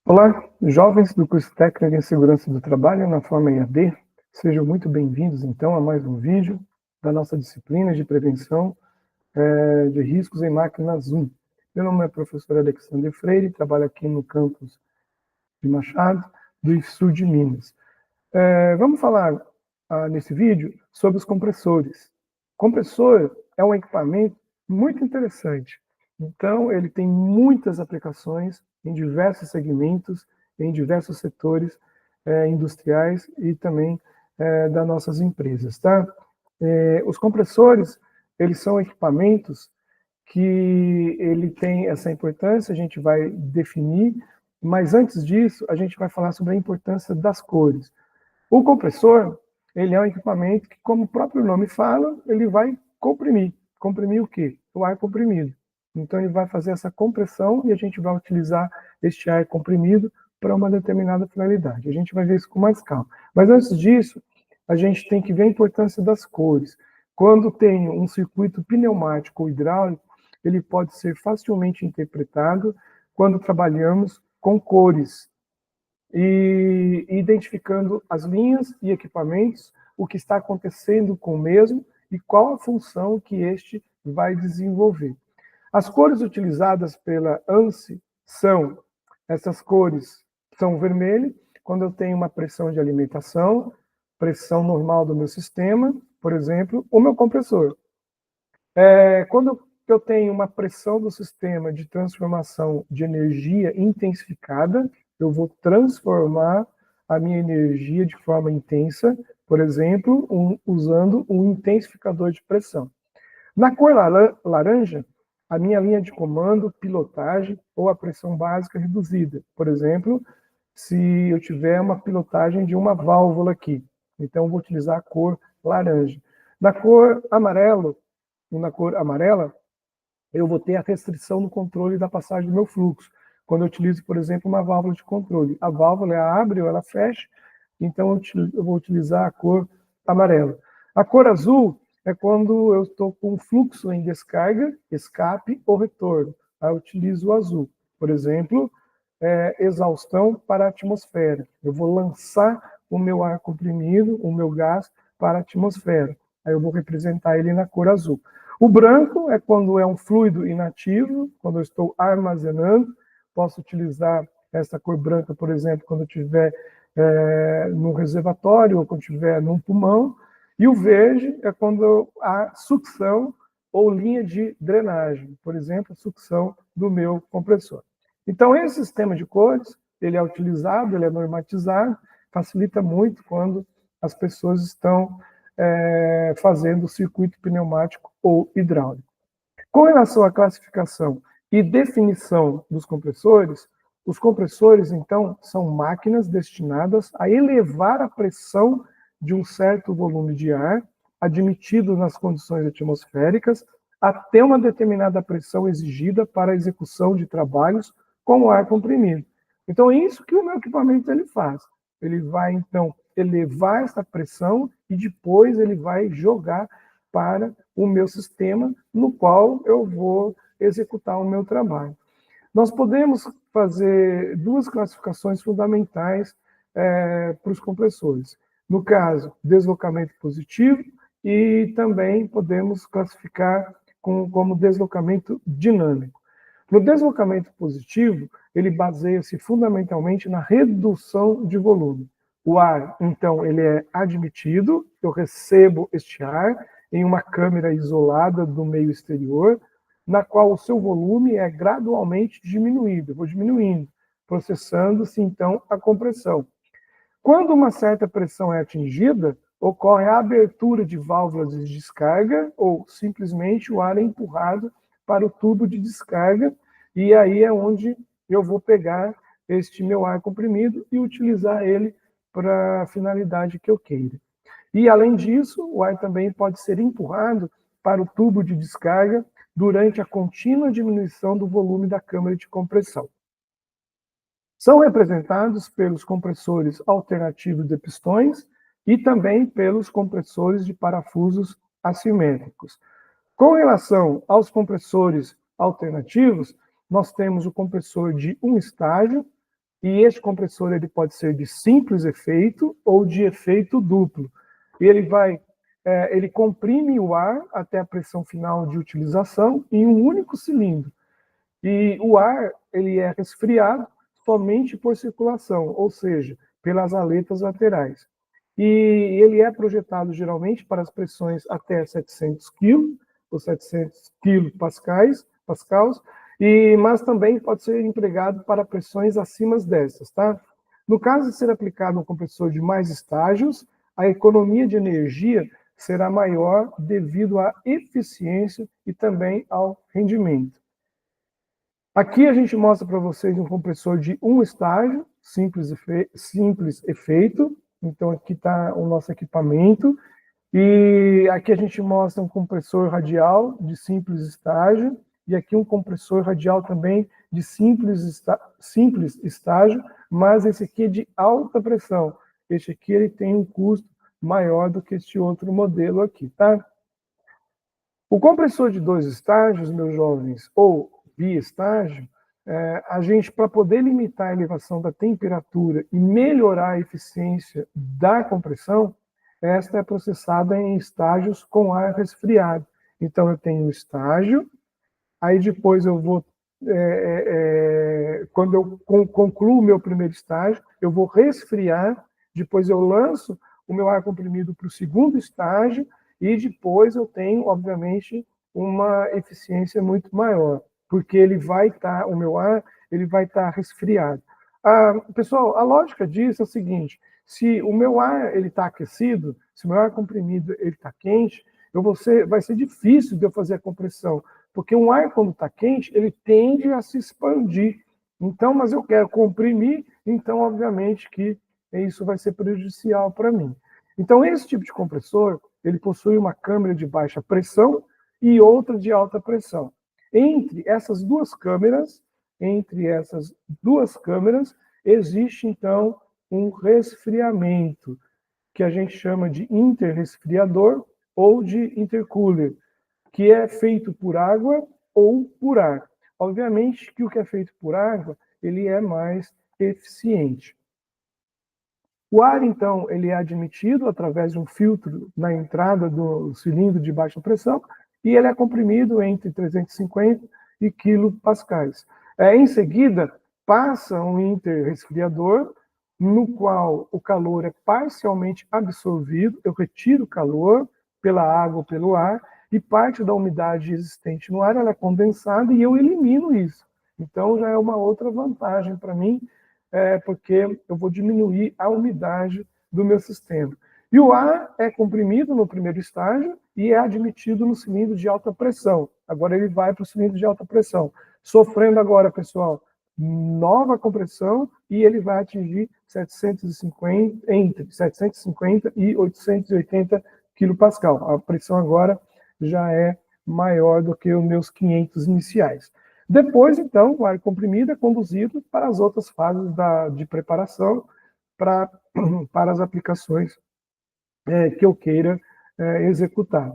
Olá, jovens do curso técnico em segurança do trabalho na forma EAD, sejam muito bem-vindos então a mais um vídeo da nossa disciplina de prevenção de riscos em máquinas 1. Meu nome é professor Alexandre Freire, trabalho aqui no campus de Machado, do sul de Minas. Vamos falar nesse vídeo sobre os compressores. Compressor é um equipamento muito interessante. Então, ele tem muitas aplicações em diversos segmentos, em diversos setores industriais e também das nossas empresas, tá? Os compressores, eles são equipamentos que ele tem essa importância, a gente vai definir, mas antes disso, a gente vai falar sobre a importância das cores. O compressor, ele é um equipamento que, como o próprio nome fala, ele vai comprimir. Comprimir o quê? O ar comprimido. Então, ele vai fazer essa compressão e a gente vai utilizar este ar comprimido para uma determinada finalidade. A gente vai ver isso com mais calma. Mas antes disso, a gente tem que ver a importância das cores. Quando tem um circuito pneumático ou hidráulico, ele pode ser facilmente interpretado quando trabalhamos com cores e identificando as linhas e equipamentos, o que está acontecendo com o mesmo e qual a função que este vai desenvolver. As cores utilizadas pela ANSI são, essas cores são vermelho, quando eu tenho uma pressão de alimentação, pressão normal do meu sistema, por exemplo, o meu compressor. Quando eu tenho uma pressão do sistema de transformação de energia intensificada, eu vou transformar a minha energia de forma intensa, por exemplo, usando um intensificador de pressão. Na cor laranja, a minha linha de comando, pilotagem ou a pressão básica reduzida. Por exemplo, se eu tiver uma pilotagem de uma válvula aqui, então eu vou utilizar a cor laranja. Na cor amarela, eu vou ter a restrição no controle da passagem do meu fluxo. Quando eu utilizo, por exemplo, uma válvula de controle. A válvula ela abre ou ela fecha, então eu vou utilizar a cor amarela. A cor azul é quando eu estou com fluxo em descarga, escape ou retorno. Aí eu utilizo o azul. Por exemplo, exaustão para a atmosfera. Eu vou lançar o meu ar comprimido, o meu gás para a atmosfera. Aí eu vou representar ele na cor azul. O branco é quando é um fluido inativo, quando eu estou armazenando. Posso utilizar essa cor branca, por exemplo, quando eu estiver no reservatório ou quando estiver num pulmão. E o verde é quando há sucção ou linha de drenagem, por exemplo, a sucção do meu compressor. Então, esse sistema de cores, ele é utilizado, ele é normatizado, facilita muito quando as pessoas estão fazendo circuito pneumático ou hidráulico. Com relação à classificação e definição dos compressores, os compressores, então, são máquinas destinadas a elevar a pressão de um certo volume de ar, admitido nas condições atmosféricas, até uma determinada pressão exigida para a execução de trabalhos com o ar comprimido. Então, é isso que o meu equipamento ele faz. Ele vai, então, elevar essa pressão e depois ele vai jogar para o meu sistema, no qual eu vou executar o meu trabalho. Nós podemos fazer duas classificações fundamentais para os compressores. No caso, deslocamento positivo e também podemos classificar como deslocamento dinâmico. No deslocamento positivo, ele baseia-se fundamentalmente na redução de volume. O ar, então, ele é admitido, eu recebo este ar em uma câmara isolada do meio exterior, na qual o seu volume é gradualmente diminuído. Eu vou diminuindo, processando-se, então, a compressão. Quando uma certa pressão é atingida, ocorre a abertura de válvulas de descarga ou simplesmente o ar é empurrado para o tubo de descarga e aí é onde eu vou pegar este meu ar comprimido e utilizar ele para a finalidade que eu queira. E, além disso, o ar também pode ser empurrado para o tubo de descarga durante a contínua diminuição do volume da câmara de compressão. São representados pelos compressores alternativos de pistões e também pelos compressores de parafusos assimétricos. Com relação aos compressores alternativos, nós temos o compressor de um estágio e este compressor ele pode ser de simples efeito ou de efeito duplo. Ele comprime o ar até a pressão final de utilização em um único cilindro. E o ar ele é resfriado somente por circulação, ou seja, pelas aletas laterais. E ele é projetado geralmente para as pressões até 700 kg, ou 700 kPa, mas também pode ser empregado para pressões acima dessas, tá? No caso de ser aplicado um compressor de mais estágios, a economia de energia será maior devido à eficiência e também ao rendimento. Aqui a gente mostra para vocês um compressor de um estágio, simples efeito. Então aqui está o nosso equipamento. E aqui a gente mostra um compressor radial de simples estágio. E aqui um compressor radial também de simples estágio, mas esse aqui é de alta pressão. Este aqui ele tem um custo maior do que este outro modelo aqui, tá? O compressor de 2 estágios, meus jovens, ou biestágio, a gente, para poder limitar a elevação da temperatura e melhorar a eficiência da compressão, esta é processada em estágios com ar resfriado. Então, eu tenho um estágio, aí depois eu vou, quando eu concluo o meu primeiro estágio, eu vou resfriar, depois eu lanço o meu ar comprimido para o segundo estágio, e depois eu tenho, obviamente, uma eficiência muito maior, porque ele vai estar, o meu ar, ele vai estar resfriado. Pessoal, a lógica disso é o seguinte: se o meu ar ele está aquecido, se o meu ar comprimido ele está quente, vai ser difícil de eu fazer a compressão, porque um ar quando está quente, ele tende a se expandir. Então, mas eu quero comprimir, então obviamente que isso vai ser prejudicial para mim. Então, esse tipo de compressor, ele possui uma câmara de baixa pressão e outra de alta pressão. Entre essas duas câmeras, existe, então, um resfriamento, que a gente chama de interresfriador ou de intercooler, que é feito por água ou por ar. Obviamente que o que é feito por água, ele é mais eficiente. O ar, então, ele é admitido através de um filtro na entrada do cilindro de baixa pressão e ele é comprimido entre 350 e quilopascais. Em seguida, passa um interresfriador, no qual o calor é parcialmente absorvido, eu retiro o calor pela água ou pelo ar, e parte da umidade existente no ar ela é condensada e eu elimino isso. Então, já é uma outra vantagem para mim, porque eu vou diminuir a umidade do meu sistema. E o ar é comprimido no primeiro estágio e é admitido no cilindro de alta pressão. Agora ele vai para o cilindro de alta pressão. Sofrendo agora, pessoal, nova compressão e ele vai atingir entre 750 e 880 kPa. A pressão agora já é maior do que os meus 500 iniciais. Depois, então, o ar comprimido é conduzido para as outras fases de preparação para as aplicações que eu queira executar.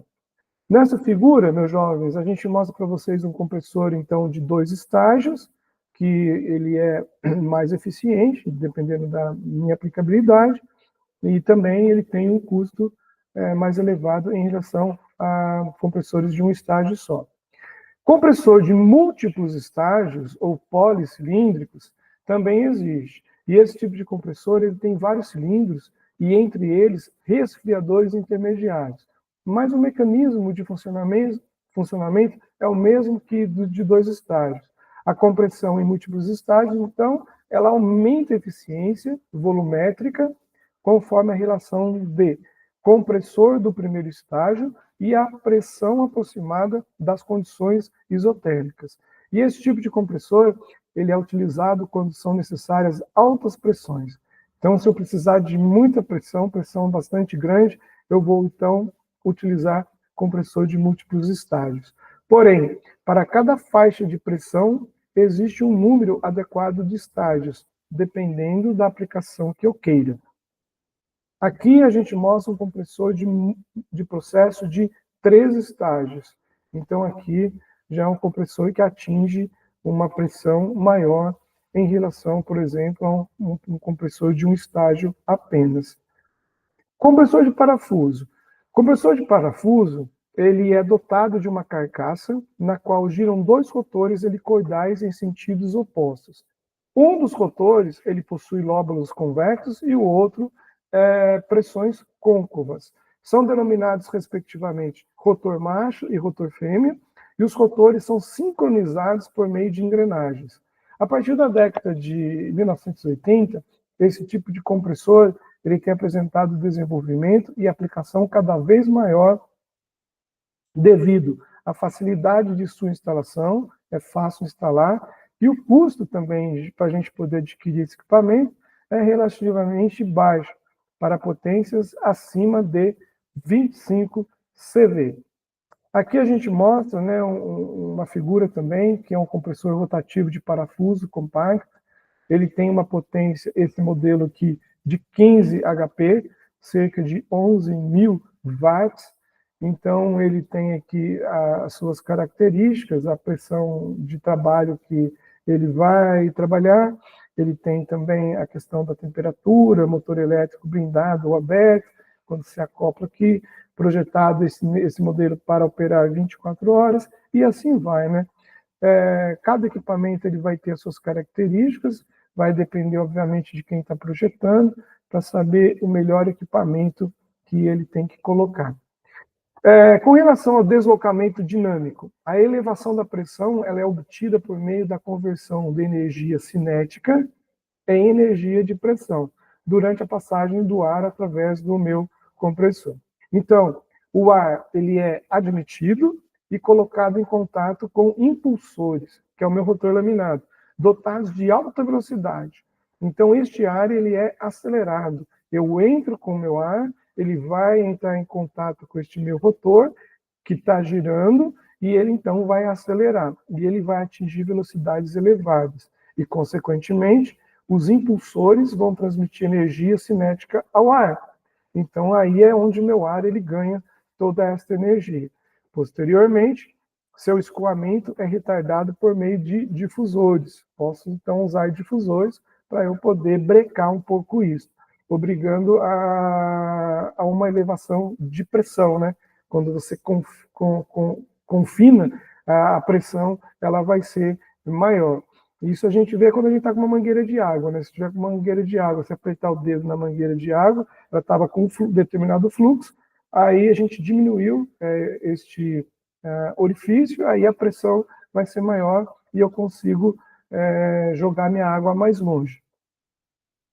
Nessa figura, meus jovens, a gente mostra para vocês um compressor, então, de 2 estágios, que ele é mais eficiente, dependendo da minha aplicabilidade, e também ele tem um custo mais elevado em relação a compressores de um estágio só. Compressor de múltiplos estágios, ou policilíndricos, também existe. E esse tipo de compressor ele tem vários cilindros, e entre eles, resfriadores intermediários. Mas o mecanismo de funcionamento é o mesmo que de 2 estágios. A compressão em múltiplos estágios, então, ela aumenta a eficiência volumétrica conforme a relação de compressor do primeiro estágio e a pressão aproximada das condições isotérmicas. E esse tipo de compressor, ele é utilizado quando são necessárias altas pressões. Então, se eu precisar de muita pressão bastante grande, eu vou, então, utilizar compressor de múltiplos estágios. Porém, para cada faixa de pressão, existe um número adequado de estágios, dependendo da aplicação que eu queira. Aqui a gente mostra um compressor de processo de 3 estágios. Então, aqui já é um compressor que atinge uma pressão maior em relação, por exemplo, a um compressor de um estágio apenas. Compressor de parafuso. Compressor de parafuso, ele é dotado de uma carcaça na qual giram dois rotores helicoidais em sentidos opostos. Um dos rotores ele possui lóbulos convexos e o outro pressões côncavas. São denominados, respectivamente, rotor macho e rotor fêmea, e os rotores são sincronizados por meio de engrenagens. A partir da década de 1980, esse tipo de compressor ele tem apresentado desenvolvimento e aplicação cada vez maior devido à facilidade de sua instalação, é fácil instalar, e o custo também para a gente poder adquirir esse equipamento é relativamente baixo, para potências acima de 25 CV. Aqui a gente mostra, né, uma figura também, que é um compressor rotativo de parafuso compacto. Ele tem uma potência, esse modelo aqui, de 15 HP, cerca de 11.000 watts. Então, ele tem aqui as suas características, a pressão de trabalho que ele vai trabalhar. Ele tem também a questão da temperatura, motor elétrico blindado ou aberto, quando se acopla aqui, projetado esse modelo para operar 24 horas, e assim vai, né? Cada equipamento ele vai ter as suas características, vai depender, obviamente, de quem está projetando, para saber o melhor equipamento que ele tem que colocar. Com relação ao deslocamento dinâmico, a elevação da pressão ela é obtida por meio da conversão de energia cinética em energia de pressão, durante a passagem do ar através do meu compressor. Então, o ar ele é admitido e colocado em contato com impulsores, que é o meu rotor laminado, dotados de alta velocidade. Então, este ar ele é acelerado. Eu entro com o meu ar, ele vai entrar em contato com este meu rotor, que está girando, e ele então vai acelerar. E ele vai atingir velocidades elevadas. E, consequentemente, os impulsores vão transmitir energia cinética ao ar. Então, aí é onde o meu ar ele ganha toda esta energia. Posteriormente, seu escoamento é retardado por meio de difusores. Posso, então, usar difusores para eu poder brecar um pouco isso, obrigando a uma elevação de pressão, né? Quando você confina, a pressão ela vai ser maior. Isso a gente vê quando a gente está com uma mangueira de água, né? Se tiver com uma mangueira de água, você apertar o dedo na mangueira de água, ela estava com um determinado fluxo, aí a gente diminuiu este orifício, aí a pressão vai ser maior e eu consigo jogar minha água mais longe.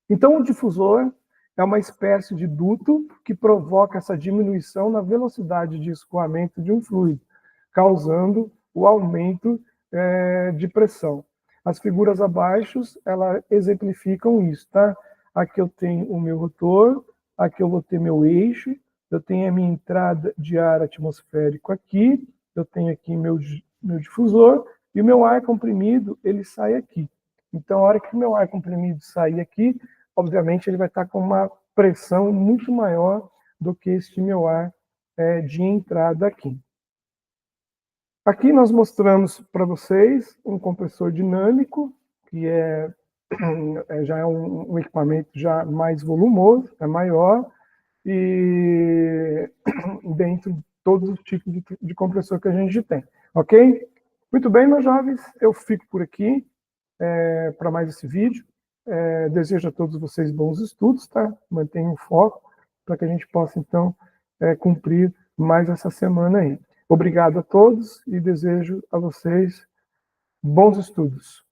Então, o difusor é uma espécie de duto que provoca essa diminuição na velocidade de escoamento de um fluido, causando o aumento de pressão. As figuras abaixo, elas exemplificam isso, tá? Aqui eu tenho o meu rotor, aqui eu vou ter meu eixo, eu tenho a minha entrada de ar atmosférico aqui, eu tenho aqui meu difusor, e o meu ar comprimido, ele sai aqui. Então, a hora que o meu ar comprimido sair aqui, obviamente ele vai estar com uma pressão muito maior do que este meu ar de entrada aqui. Aqui nós mostramos para vocês um compressor dinâmico, que já é um equipamento já mais volumoso, é maior, e dentro de todos os tipos de compressor que a gente tem, ok? Muito bem, meus jovens, eu fico por aqui para mais esse vídeo. Desejo a todos vocês bons estudos, tá? Mantenham o foco para que a gente possa, então, cumprir mais essa semana aí. Obrigado a todos e desejo a vocês bons estudos.